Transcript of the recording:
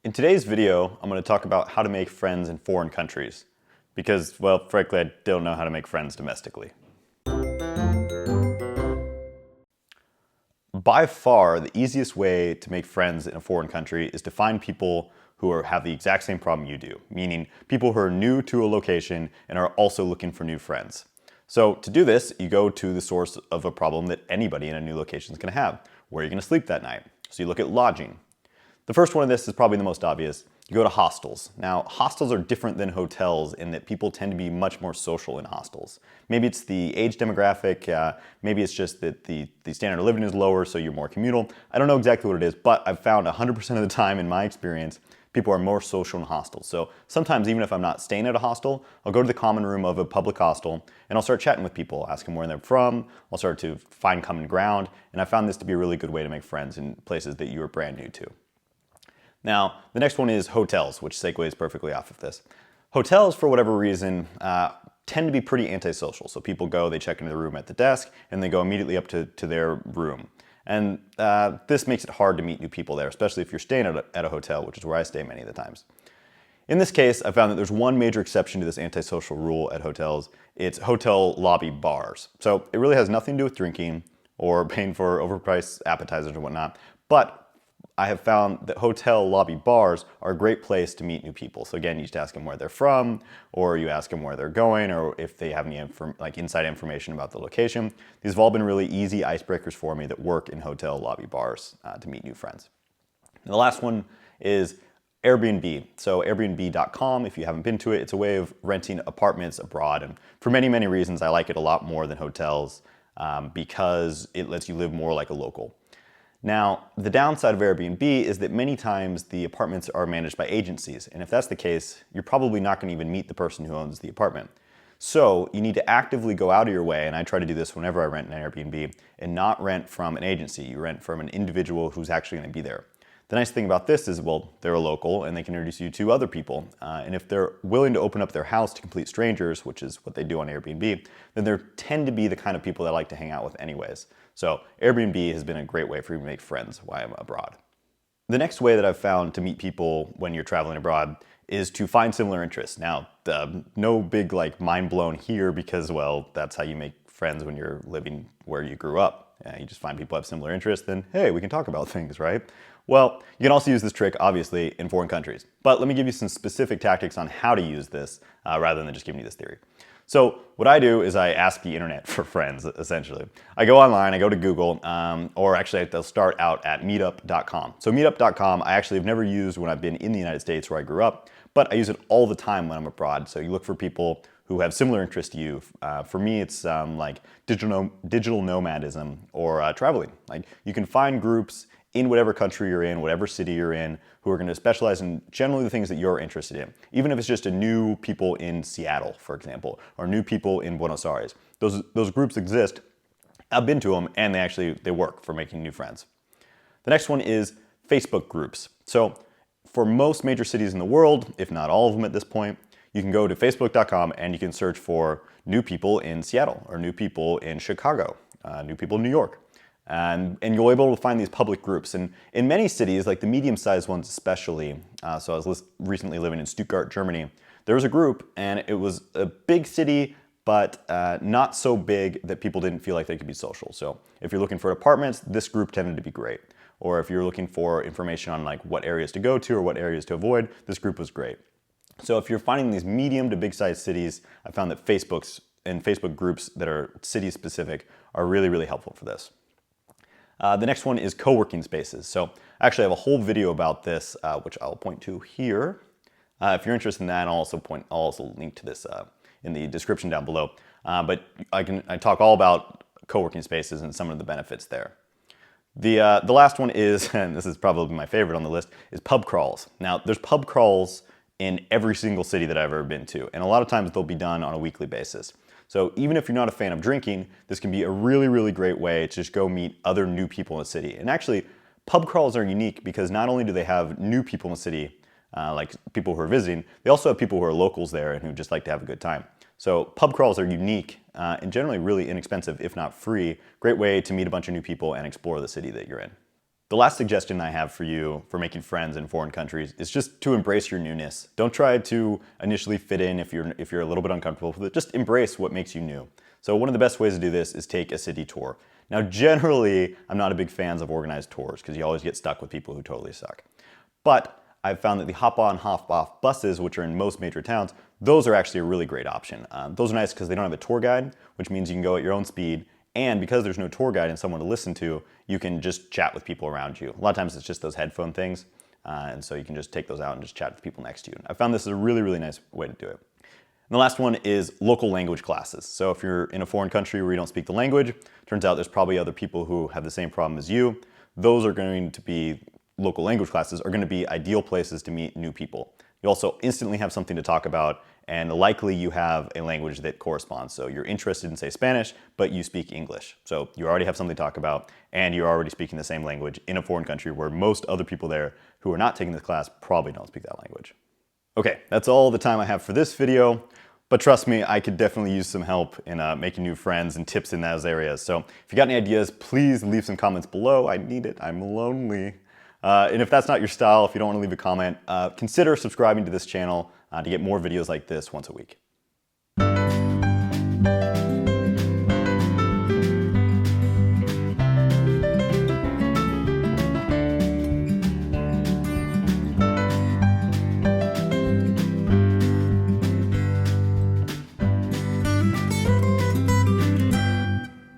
In today's video, I'm going to talk about how to make friends in foreign countries because, well, frankly, I don't know how to make friends domestically. By far, the easiest way to make friends in a foreign country is to find people who have the exact same problem you do, meaning people who are new to a location and are also looking for new friends. So to do this, you go to the source of a problem that anybody in a new location is going to have. Where are you going to sleep that night? So you look at lodging. The first one of this is probably the most obvious. You go to hostels. Now, hostels are different than hotels in that people tend to be much more social in hostels. Maybe it's the age demographic, maybe it's just that the standard of living is lower, so you're more communal. I don't know exactly what it is, but I've found 100% of the time in my experience, people are more social in hostels. So sometimes even if I'm not staying at a hostel, I'll go to the common room of a public hostel and I'll start chatting with people, ask them where they're from, I'll start to find common ground, and I found this to be a really good way to make friends in places that you are brand new to. Now, the next one is hotels, which segues perfectly off of this. Hotels, for whatever reason, tend to be pretty antisocial. So people go, they check into the room at the desk, and they go immediately up to their room. And this makes it hard to meet new people there, especially if you're staying at a hotel, which is where I stay many of the times. In this case, I found that there's one major exception to this antisocial rule at hotels. It's hotel lobby bars. So it really has nothing to do with drinking or paying for overpriced appetizers or whatnot, but I have found that hotel lobby bars are a great place to meet new people. So again, you just ask them where they're from, or you ask them where they're going, or if they have any inside information about the location. These have all been really easy icebreakers for me that work in hotel lobby bars to meet new friends. And the last one is Airbnb. So Airbnb.com, if you haven't been to it, it's a way of renting apartments abroad. And for many, many reasons, I like it a lot more than hotels because it lets you live more like a local. Now, the downside of Airbnb is that many times the apartments are managed by agencies, and if that's the case, you're probably not going to even meet the person who owns the apartment. So you need to actively go out of your way, and I try to do this whenever I rent an Airbnb, and not rent from an agency. You rent from an individual who's actually going to be there. The nice thing about this is, well, they're a local and they can introduce you to other people. And if they're willing to open up their house to complete strangers, which is what they do on Airbnb, then they tend to be the kind of people that I like to hang out with anyways. So Airbnb has been a great way for me to make friends while I'm abroad. The next way that I've found to meet people when you're traveling abroad is to find similar interests. Now, no big mind blown here because, well, that's how you make friends when you're living where you grew up. You just find people have similar interests, then hey, we can talk about things, right? Well, you can also use this trick, obviously, in foreign countries. But let me give you some specific tactics on how to use this rather than just giving you this theory. So what I do is I ask the internet for friends, essentially. I go online, I go to Google, or actually they'll start out at meetup.com. So meetup.com I actually have never used when I've been in the United States where I grew up, but I use it all the time when I'm abroad. So you look for people who have similar interests to you. For me, it's like digital nomadism or traveling. You can find groups in whatever country you're in, whatever city you're in, who are going to specialize in generally the things that you're interested in. Even if it's just a new people in Seattle, for example, or new people in Buenos Aires. Those groups exist. I've been to them and they work for making new friends. The next one is Facebook groups. So for most major cities in the world, if not all of them at this point, you can go to facebook.com and you can search for new people in Seattle or new people in Chicago, new people in New York. And you'll be able to find these public groups. And in many cities, like the medium-sized ones especially, so I was recently living in Stuttgart, Germany, there was a group and it was a big city, but not so big that people didn't feel like they could be social. So if you're looking for apartments, this group tended to be great. Or if you're looking for information on what areas to go to or what areas to avoid, this group was great. So if you're finding these medium to big-sized cities, I found that Facebook groups that are city-specific are really, really helpful for this. The next one is co-working spaces. So I actually have a whole video about this, which I'll point to here. If you're interested in that, I'll also link to this in the description down below. But I talk all about co-working spaces and some of the benefits there. The last one is, and this is probably my favorite on the list, is pub crawls. Now, there's pub crawls in every single city that I've ever been to, and a lot of times they'll be done on a weekly basis. So even if you're not a fan of drinking, this can be a really, really great way to just go meet other new people in the city. And actually, pub crawls are unique because not only do they have new people in the city, like people who are visiting, they also have people who are locals there and who just like to have a good time. So pub crawls are unique and generally really inexpensive, if not free. Great way to meet a bunch of new people and explore the city that you're in. The last suggestion I have for you for making friends in foreign countries is just to embrace your newness. Don't try to initially fit in if you're a little bit uncomfortable with it. Just embrace what makes you new. So one of the best ways to do this is take a city tour. Now, generally, I'm not a big fan of organized tours because you always get stuck with people who totally suck. But I've found that the hop-on, hop-off buses, which are in most major towns, those are actually a really great option. Those are nice because they don't have a tour guide, which means you can go at your own speed. And because there's no tour guide and someone to listen to, you can just chat with people around you. A lot of times it's just those headphone things. And so you can just take those out and just chat with people next to you. I found this is a really, really nice way to do it. And the last one is local language classes. So if you're in a foreign country where you don't speak the language, turns out there's probably other people who have the same problem as you. Those are going to be, local language classes are going to be ideal places to meet new people. You also instantly have something to talk about, and likely you have a language that corresponds. So you're interested in, say, Spanish, but you speak English. So you already have something to talk about, and you're already speaking the same language in a foreign country where most other people there who are not taking this class probably don't speak that language. Okay, that's all the time I have for this video, but trust me, I could definitely use some help in making new friends and tips in those areas. So if you got any ideas, please leave some comments below. I need it, I'm lonely. And if that's not your style, if you don't want to leave a comment, consider subscribing to this channel to get more videos like this once a week.